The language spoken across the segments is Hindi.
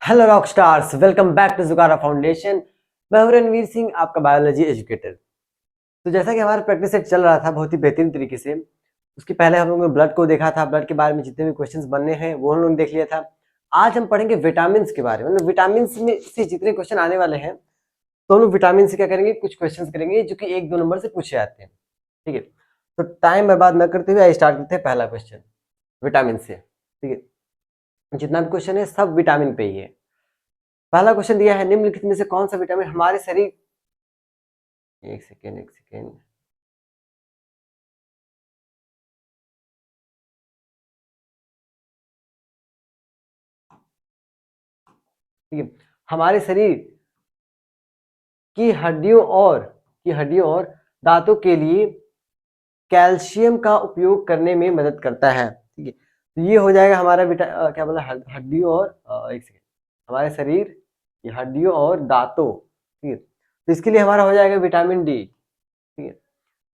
Hello rock stars, welcome back to Jugara foundation. मैं हूं रणवीर सिंह, आपका बायोलॉजी एजुकेटर। तो जैसा कि हमारा प्रैक्टिस सेट चल रहा था बहुत ही बेहतरीन तरीके से, उसके पहले हम लोगों ने ब्लड को देखा था। ब्लड के बारे में जितने भी क्वेश्चंस बनने हैं वो हम लोगों ने देख लिया था। आज हम पढ़ेंगे विटामिन के बारे में, मतलब विटामिन में से जितने क्वेश्चन आने वाले हैं तो हम लोग विटामिन से क्या करेंगे, कुछ क्वेश्चन करेंगे जो कि 1-2 नंबर से पूछे जाते हैं। ठीक है, तो टाइम बर्बाद न करते हुए स्टार्ट करते हैं पहला क्वेश्चन विटामिन से। ठीक है, जितना भी क्वेश्चन है सब विटामिन पे ही है। पहला क्वेश्चन दिया है, निम्नलिखित में से कौन सा विटामिन हमारे शरीर, एक सेकेंड ठीक है, हमारे शरीर की हड्डियों और दांतों के लिए कैल्शियम का उपयोग करने में मदद करता है। ठीक है, तो ये हो जाएगा हमारा क्या बोला, हड्डियों और एक सेकेंड, हमारे शरीर की हड्डियों और दांतों। ठीक है, तो इसके लिए हमारा हो जाएगा विटामिन डी। ठीक है,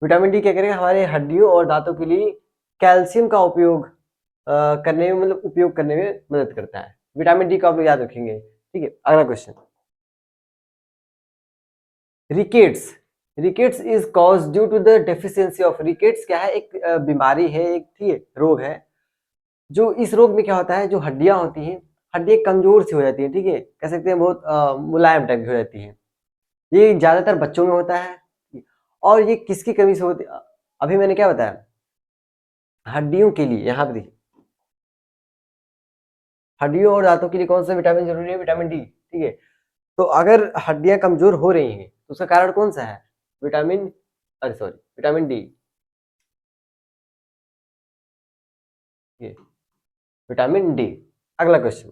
विटामिन डी क्या करेगा, हमारे हड्डियों और दांतों के लिए कैल्शियम का उपयोग करने में, मतलब उपयोग करने में मदद करता है। विटामिन डी को आप लोग याद रखेंगे। ठीक है, अगला question, rickets. Rickets is cause due to the deficiency of, rickets क्या है, एक बीमारी है, एक ठीक है रोग है। जो इस रोग में क्या होता है, जो हड्डियां होती हैं, हड्डियां कमजोर सी हो जाती है। ठीक है, कह सकते हैं बहुत मुलायम टाइप की हो जाती है। ये ज्यादातर बच्चों में होता है। और ये किसकी कमी से होती है, अभी मैंने क्या बताया, हड्डियों के लिए। यहाँ पे देखिए, हड्डियों और दांतों के लिए कौन सा विटामिन जरूरी है, विटामिन डी। ठीक है, तो अगर हड्डियां कमजोर हो रही हैं तो उसका कारण कौन सा है, विटामिन, अरे सॉरी, विटामिन डी। ये विटामिन डी। अगला क्वेश्चन,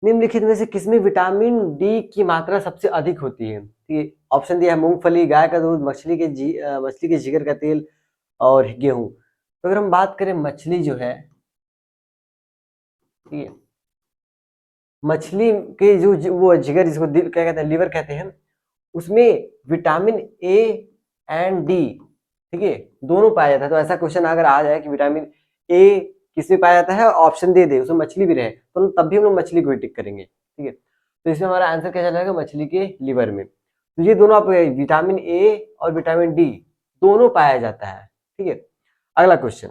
निम्नलिखित में से किसमें विटामिन डी की मात्रा सबसे अधिक होती है। ठीक है, ऑप्शन दिया है मूंगफली, गाय का दूध, मछली के जिगर का तेल और गेहूं। तो अगर हम बात करें मछली जो है, ठीक है, मछली के वो जिगर, जिसको क्या कहते हैं, लीवर कहते हैं, उसमें विटामिन ए एंड डी, ठीक है, दोनों पाया जाता है। तो ऐसा क्वेश्चन अगर आ जाए कि विटामिन ए किसमें पाया जाता है, ऑप्शन दे दे उसमें मछली भी रहे, तो तब भी हम लोग मछली को ही टिक करेंगे। ठीक है, तो इसमें हमारा आंसर क्या चला जाएगा, मछली के लिवर में। तो ये दोनों आप, विटामिन ए और विटामिन डी दोनों पाया जाता है। ठीक है, अगला question,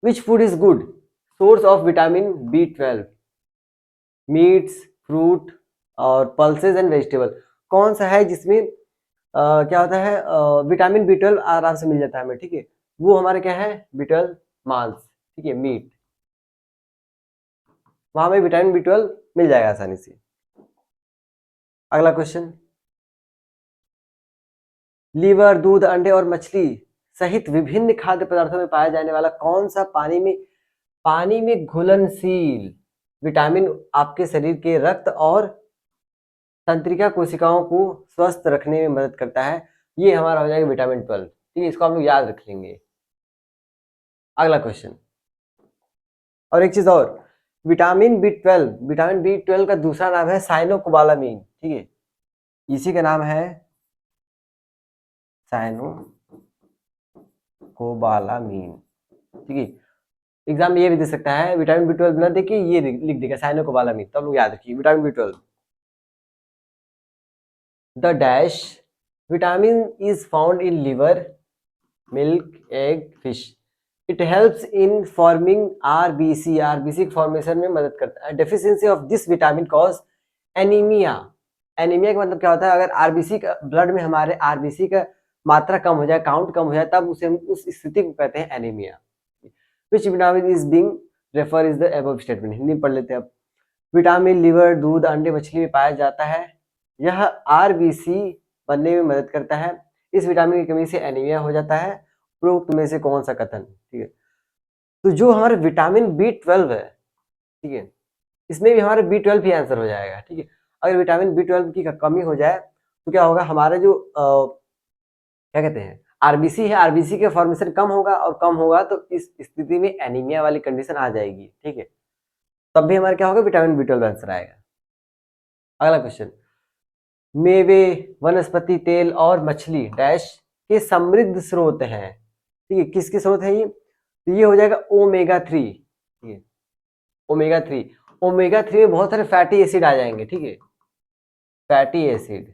which food is good source of vitamin B 12, meats, fruit और पल्सेज एंड वेजिटेबल। कौन सा है जिसमें क्या होता है, विटामिन बी 12 आराम से मिल जाता है हमें। ठीक है, वो हमारे क्या है, बी 12 मांस, ठीक है, मीट, वहां में विटामिन बी 12 मिल जाएगा आसानी से। अगला क्वेश्चन, लीवर, दूध, अंडे और मछली सहित विभिन्न खाद्य पदार्थों में पाया जाने वाला कौन सा पानी में घुलनशील विटामिन आपके शरीर के रक्त और तंत्रिका कोशिकाओं को स्वस्थ रखने में मदद करता है। ये हमारा हो जाएगा विटामिन 12। ठीक है, इसको हम लोग याद रख लेंगे। अगला क्वेश्चन, और एक चीज और, विटामिन बी 12 का दूसरा नाम है साइनोकोबालामीन। ठीक है, इसी का नाम है साइनोकोबालामीन। ठीक है, एग्जाम में ये भी दे सकता है, विटामिन बी 12 ना देखिए, ये लिख देगा साइनोकोबालामीन, तो आप लोग याद रखिए vitamin B 12। The dash vitamin is found in liver, milk, egg, fish. It helps in forming RBC, RBC formation में मदद करता है। Deficiency of this vitamin cause anaemia. Anaemia का मतलब क्या होता है, अगर आरबीसी का ब्लड में हमारे आरबीसी का मात्रा कम हो जाए, काउंट कम हो जाए, तब उसे हम उस स्थिति को कहते हैं anaemia. Which vitamin is being refer is the above statement. Hindi में पढ़ लेते हैं अब। विटामिन लीवर, दूध, अंडे, मछली में पाया जाता है। यह आरबीसी बनने में मदद करता है। इस विटामिन की कमी से एनीमिया हो जाता है। उपरोक्त में से कौन सा कथन। ठीक है, तो जो हमारे विटामिन बी 12 है, ठीक है, इसमें भी हमारे बी 12 ही आंसर हो जाएगा। ठीक है, अगर विटामिन बी 12 की कमी हो जाए तो क्या होगा, हमारा जो क्या कहते हैं, आरबीसी है, आरबीसी का फॉर्मेशन कम होगा, और कम होगा तो इस स्थिति में एनीमिया वाली कंडीशन आ जाएगी। ठीक है, तब भी हमारा क्या होगा, विटामिन बी 12 आंसर आएगा। अगला क्वेश्चन, मेवे, वनस्पति तेल और मछली डैश के समृद्ध स्रोत हैं। ठीक है, किसके स्रोत है ये, तो ये हो जाएगा ओमेगा 3। ओमेगा 3, ओमेगा 3 में बहुत सारे फैटी एसिड आ जाएंगे, ठीक है, फैटी एसिड,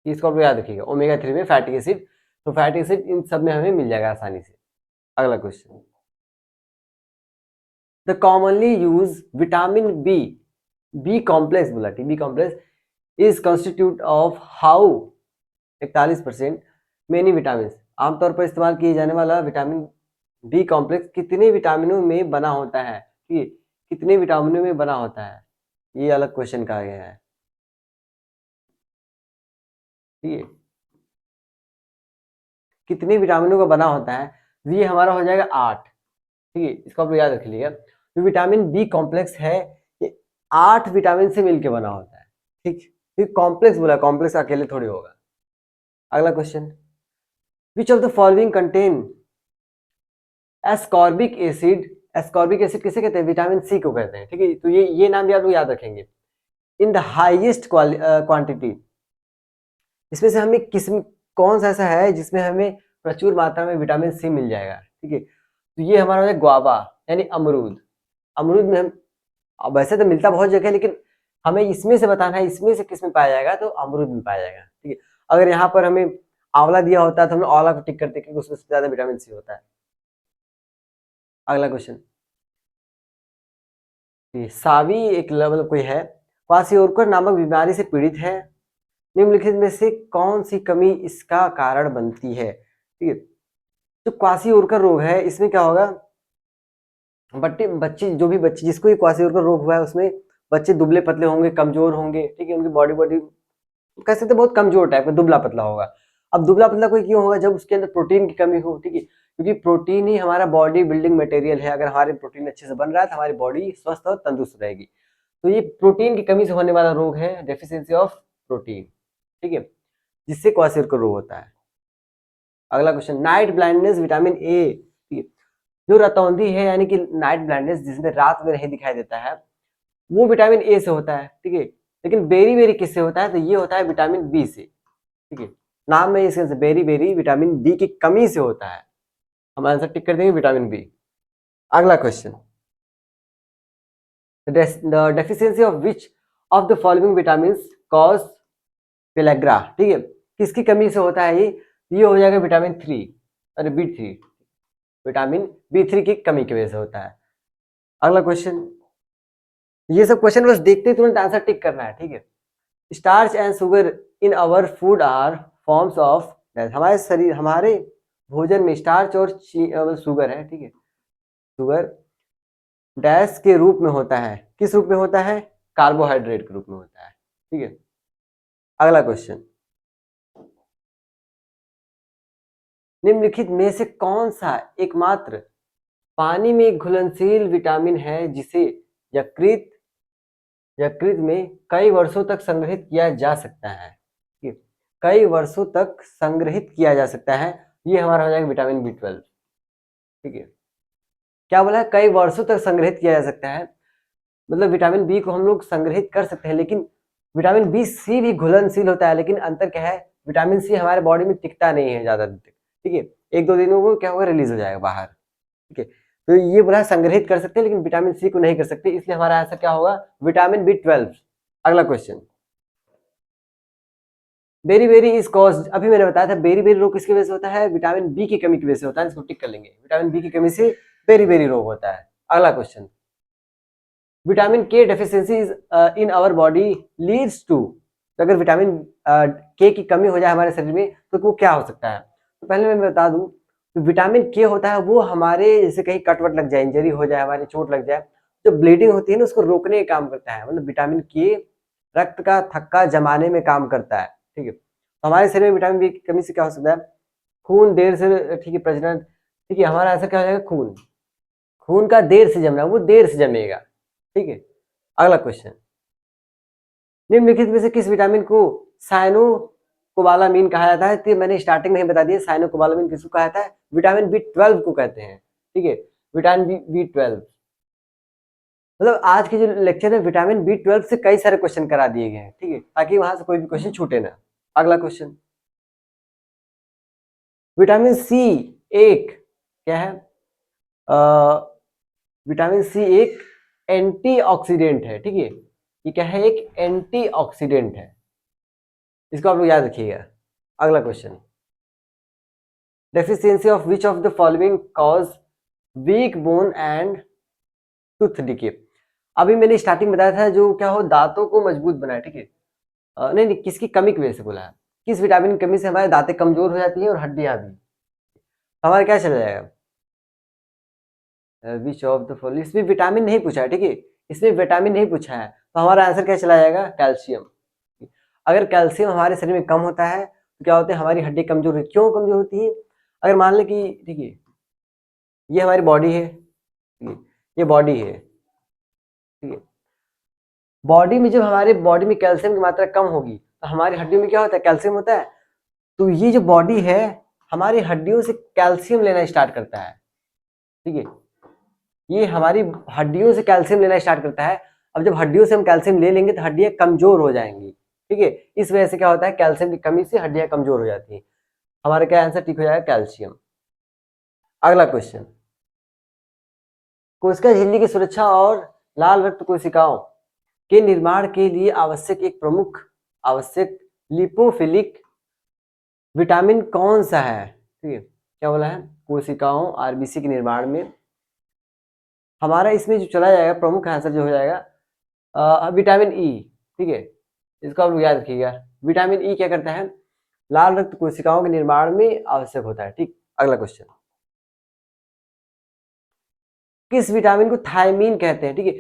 इसको आप याद रखिएगा, ओमेगा 3 में फैटी एसिड, तो फैटी एसिड इन सब में हमें मिल जाएगा आसानी से। अगला question, the commonly use vitamin B, B complex बोला, B complex is constitute of how 41% many vitamin, आमतौर पर इस्तेमाल किए जाने वाला विटामिन बी कॉम्प्लेक्स कितने विटामिनों में बना होता है, ठीक है, कितने विटामिनों में बना होता है, ये अलग क्वेश्चन कहा गया है, ठीक है, कितने विटामिनों का बना होता है, ये हमारा हो जाएगा 8, ठीक है, इसको आप याद रख लीजिएगा। जो विटामिन बी कॉम्प्लेक्स है ये 8 विटामिन से मिलकर बना होता है, ठीक, फिर कॉम्प्लेक्स बोला, कॉम्प्लेक्स अकेले थोड़ी होगा। अगला question, which of the following contain ascorbic acid, ascorbic acid किसे कहते हैं, विटामिन सी को कहते हैं, ठीक है, तो ये नाम भी आप लोग याद रखेंगे। इन द हाईएस्ट क्वांटिटी, इसमें से हमें कौन सा ऐसा है जिसमें हमें प्रचुर मात्रा में विटामिन सी मिल जाएगा, ठीक है, तो ये हमारा हो जाएगा ग्वावा यानी अमरूद, अमरूद में हम, अब वैसे तो मिलता बहुत जगह है लेकिन हमें इसमें से बताना है इसमें से किस में पाया जाएगा, तो अमरूद में पाया जाएगा, ठीक है। अगर यहाँ पर हमें आंवला दिया होता है तो हम लोग आंवला को टिक करते क्योंकि उसमें सबसे ज्यादा विटामिन सी होता है। अगला क्वेश्चन, सावी एक लेवल कोई है, क्वासियोरकर नामक बीमारी से पीड़ित है, निम्नलिखित में से कौन सी कमी इसका कारण बनती है, ठीक है, जो क्वासियोरकर रोग है इसमें क्या होगा, बच्चे जो भी बच्चे जिसको ये क्वासियोरकर रोग हुआ है उसमें बच्चे दुबले पतले होंगे, कमजोर होंगे, ठीक है, उनकी बॉडी कह सकते बहुत कमजोर टाइप का दुबला पतला होगा। अब दुबला पतला कोई क्यों होगा, जब उसके अंदर प्रोटीन की कमी हो, ठीक है, क्योंकि प्रोटीन ही हमारा बॉडी बिल्डिंग मटेरियल है, अगर हमारे प्रोटीन अच्छे से बन रहा है तो हमारी बॉडी स्वस्थ और तंदुरुस्त रहेगी, तो ये प्रोटीन की कमी से होने वाला रोग है, डेफिशिएंसी ऑफ प्रोटीन, ठीक है, जिससे क्वासियोरकर रोग होता है। अगला question, night blindness vitamin A, ठीक है, जो रतौंधी है यानी कि नाइट ब्लाइंडनेस जिसमें रात में नहीं दिखाई देता है वो विटामिन ए से होता है, ठीक है, लेकिन बेरी बेरी किससे होता है, तो ये होता है विटामिन बी से, ठीक है, नाम में इसके बेरी बेरी विटामिन बी की कमी से होता है, हम आंसर टिक कर देंगे विटामिन बी। अगला question, the deficiency of which of the following vitamin cause pellagra, ठीक है, किसकी कमी से होता है ये हो जाएगा विटामिन 3, अरे बी 3, विटामिन बी 3 की कमी की वजह से होता है। अगला क्वेश्चन, ये सब क्वेश्चन बस देखते तुरंत आंसर टिक करना है, ठीक है, starch and sugar in our food are forms of, हमारे शरीर हमारे भोजन में स्टार्च और शुगर है, ठीक है, शुगर डैश के रूप में होता है, किस रूप में होता है, कार्बोहाइड्रेट के रूप में होता है, ठीक है। अगला क्वेश्चन, निम्नलिखित में से कौन सा एकमात्र पानी में घुलनशील विटामिन है जिसे यकृत यकृत में कई वर्षों तक संग्रहित किया जा सकता है, ठीक है, कई वर्षों तक संग्रहित किया जा सकता है, ये हमारा हो जाएगा विटामिन बी 12, ठीक है, क्या बोला है, कई वर्षों तक संग्रहित किया जा सकता है, मतलब विटामिन बी को हम लोग संग्रहित कर सकते हैं, लेकिन विटामिन बी सी भी घुलनशील होता है, लेकिन अंतर क्या है, विटामिन सी हमारे बॉडी में टिकता नहीं है ज्यादा दिन तक, ठीक है, 1-2 दिनों को क्या होगा, रिलीज हो जाएगा बाहर, ठीक है, तो ये बोला संग्रहित कर सकते हैं लेकिन विटामिन सी को नहीं कर सकते, इसलिए हमारा आंसर क्या होगा, विटामिन बी 12। अगला question, beri beri is cause, अभी मैंने बताया था बेरी बेरी रोग किसकी वजह से होता है, विटामिन बी की कमी की वजह से होता है, इसको टिक कर लेंगे, विटामिन बी की कमी से बेरी बेरी रोग होता है। अगला question, vitamin K deficiency in our body leads to, अगर विटामिन के की कमी हो जाए हमारे शरीर में तो वो क्या हो सकता है, तो पहले मैं बता दूं, तो विटामिन के होता है वो हमारे जैसे कहीं कटवट लग जाए, इंजरी हो जाए, हमारी चोट लग जाए, जो ब्लीडिंग होती है ना उसको रोकने का काम करता है, मतलब विटामिन के रक्त का थक्का जमाने में काम करता है, ठीक है, तो हमारे शरीर में विटामिन बी की कमी से क्या हो सकता है, खून देर से, ठीक है, प्रजनन, ठीक है, हमारा आंसर क्या हो जाएगा, खून, खून का देर से जमना, वो देर से जमेगा, ठीक है। अगला क्वेश्चन, निम्नलिखित में से किस विटामिन को साइनो कोबालामीन कहा जाता है, तो मैंने स्टार्टिंग में ही बता दिया, साइनो कोबालामीन किसको कहा जाता है, विटामिन बी 12 को कहते हैं, ठीक है, विटामिन बी 12, मतलब आज के जो लेक्चर है विटामिन बी 12 से कई सारे क्वेश्चन करा दिए गए हैं, ठीक है, ताकि वहां से कोई भी क्वेश्चन छूटे ना। अगला क्वेश्चन, विटामिन सी एक क्या है, विटामिन सी एक एंटीऑक्सीडेंट है, ठीक है, ये क्या है, एक एंटीऑक्सीडेंट है, इसको आप लोग याद रखिएगा। अगला question, deficiency of which of the following cause weak bone and tooth decay. अभी मैंने स्टार्टिंग बताया था जो क्या हो दांतों को मजबूत बनाए, ठीक है, नहीं किसकी कमी की वजह से बोला है, किस विटामिन की कमी से हमारे दांतें कमजोर हो जाती हैं और हड्डियां भी, हमारा क्या चला जाएगा, विच ऑफ द फॉलोइंग, इसमें विटामिन नहीं पूछा है, ठीक है, इसमें विटामिन नहीं पूछा है, तो हमारा आंसर क्या चला जाएगा, कैल्शियम। अगर कैल्शियम हमारे शरीर में कम होता है तो क्या होता है, हमारी हड्डी कमजोर होती है। क्यों कमजोर होती है, अगर मान लें कि ठीक है ये हमारी बॉडी है, ठीक है, ये बॉडी है, ठीक है, बॉडी में जब हमारे बॉडी में कैल्शियम की मात्रा कम होगी तो हमारी हड्डियों में क्या होता है, कैल्शियम होता है, तो ये जो बॉडी है हमारी हड्डियों से कैल्शियम लेना स्टार्ट करता है, ठीक है, ये हमारी हड्डियों से कैल्शियम लेना स्टार्ट करता है। अब जब हड्डियों से हम कैल्शियम ले लेंगे तो हड्डियां कमजोर हो जाएंगी, ठीक है, इस वजह से क्या होता है, कैल्शियम की कमी से हड्डियां कमजोर हो जाती हैं। हमारा क्या आंसर ठीक हो जाएगा, कैल्शियम। अगला क्वेश्चन, कोशिका झिल्ली की सुरक्षा और लाल रक्त कोशिकाओं के निर्माण के लिए आवश्यक एक प्रमुख आवश्यक लिपोफिलिक विटामिन कौन सा है, ठीक है, क्या बोला है, कोशिकाओं आरबीसी के निर्माण में, हमारा इसमें जो चला जाएगा प्रमुख आंसर जो हो जाएगा विटामिन ई, ठीक है, इसको आप लोग याद रखिएगा। विटामिन ई क्या करता है, लाल रक्त कोशिकाओं के निर्माण में आवश्यक होता है, ठीक। अगला क्वेश्चन, किस विटामिन को थायमीन कहते हैं, ठीक है,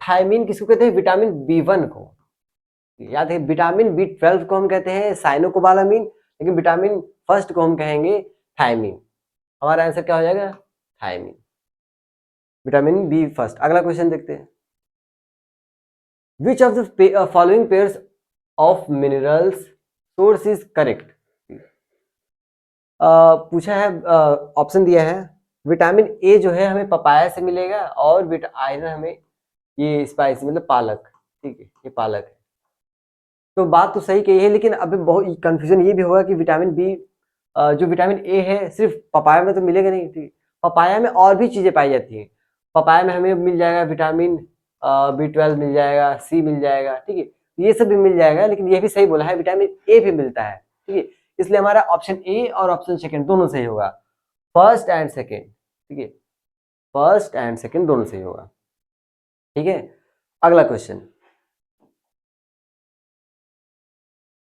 थायमीन किसको कहते हैं, विटामिन बी1 को, याद है, विटामिन बी12 को हम कहते हैं साइनोकोबालामीन, लेकिन विटामिन फर्स्ट को हम कहेंगे थायमीन। हमारा आंसर क्या हो जाएगा, थायमीन, विटामिन बी फर्स्ट। अगला क्वेश्चन देखते हैं, विच of the following pairs of minerals source is correct. पूछा है, ऑप्शन दिया है, विटामिन ए जो है हमें पपाया से मिलेगा और आयरन हमें ये स्पाइसी मतलब पालक, ठीक है, ये पालक है, तो बात तो सही कही है, लेकिन अभी बहुत कंफ्यूजन ये भी होगा कि विटामिन बी जो विटामिन ए है सिर्फ पपाया में तो मिलेगा नहीं, ठीक, पपाया में और भी चीजें पाई जाती हैं, पपाया में हमें मिल जाएगा विटामिन बी12 मिल जाएगा, सी मिल जाएगा, ठीक है, ये सब भी मिल जाएगा, लेकिन ये भी सही बोला है विटामिन ए भी मिलता है, ठीक है, इसलिए हमारा ऑप्शन ए और ऑप्शन सेकेंड दोनों सही होगा, फर्स्ट एंड सेकेंड, ठीक है, फर्स्ट एंड सेकेंड दोनों सही होगा, ठीक है। अगला क्वेश्चन,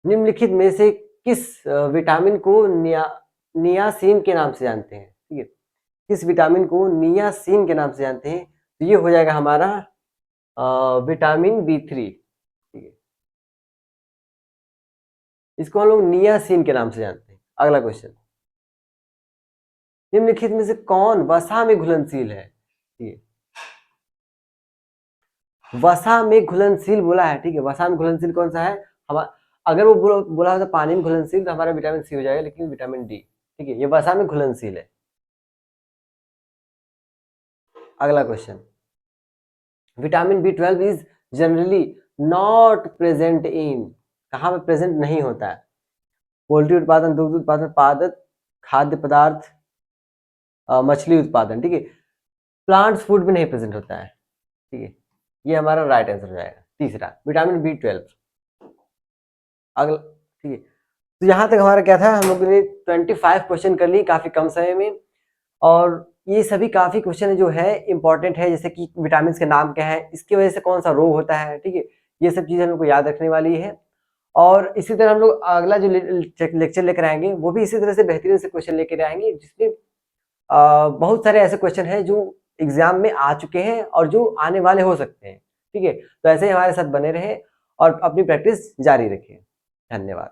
निम्नलिखित में से किस विटामिन को नियासिन के नाम से जानते हैं, ठीक है, किस विटामिन को नियासिन के नाम से जानते हैं, तो ये हो जाएगा हमारा विटामिन बी3, ठीक है, इसको हम लोग नियासिन के नाम से जानते हैं। अगला क्वेश्चन, निम्नलिखित में से कौन वसा में घुलनशील है, ठीक है, वसा में घुलनशील बोला है, ठीक है, वसा में घुलनशील कौन सा है, हमारा अगर वो बोला होता पानी में घुलनशील तो हमारा विटामिन सी हो जाएगा, लेकिन विटामिन डी, ठीक है, ये वसा में घुलनशील है। अगला question, vitamin B12 is generally not present in, कहाँ पे प्रेजेंट नहीं होता है, पोल्ट्री उत्पादन, दुग्ध उत्पादन, पादप खाद्य पदार्थ, मछली उत्पादन, ठीक है, प्लांट्स फूड में नहीं प्रेजेंट होता है, ठीक है, ये हमारा राइट आंसर हो जाएगा तीसरा, विटामिन बी12। अगला, ठीक है, तो यहाँ तक हमारा क्या था, हम लोग ने 25 क्वेश्चन कर लिए काफी कम समय में, और ये सभी काफी क्वेश्चन जो है इंपॉर्टेंट है, जैसे कि विटामिन के नाम क्या है, इसकी वजह से कौन सा रोग होता है, ठीक है, ये सब चीजें हम लोग को याद रखने वाली है। और इसी तरह हम लोग अगला जो लेक्चर लेकर आएंगे वो भी इसी तरह से बेहतरीन से क्वेश्चन लेकर आएंगे, जिसमें बहुत सारे ऐसे क्वेश्चन हैं जो एग्जाम में आ चुके हैं और जो आने वाले हो सकते हैं, ठीक है, तो ऐसे ही हमारे साथ बने रहें और अपनी प्रैक्टिस जारी रखें। धन्यवाद।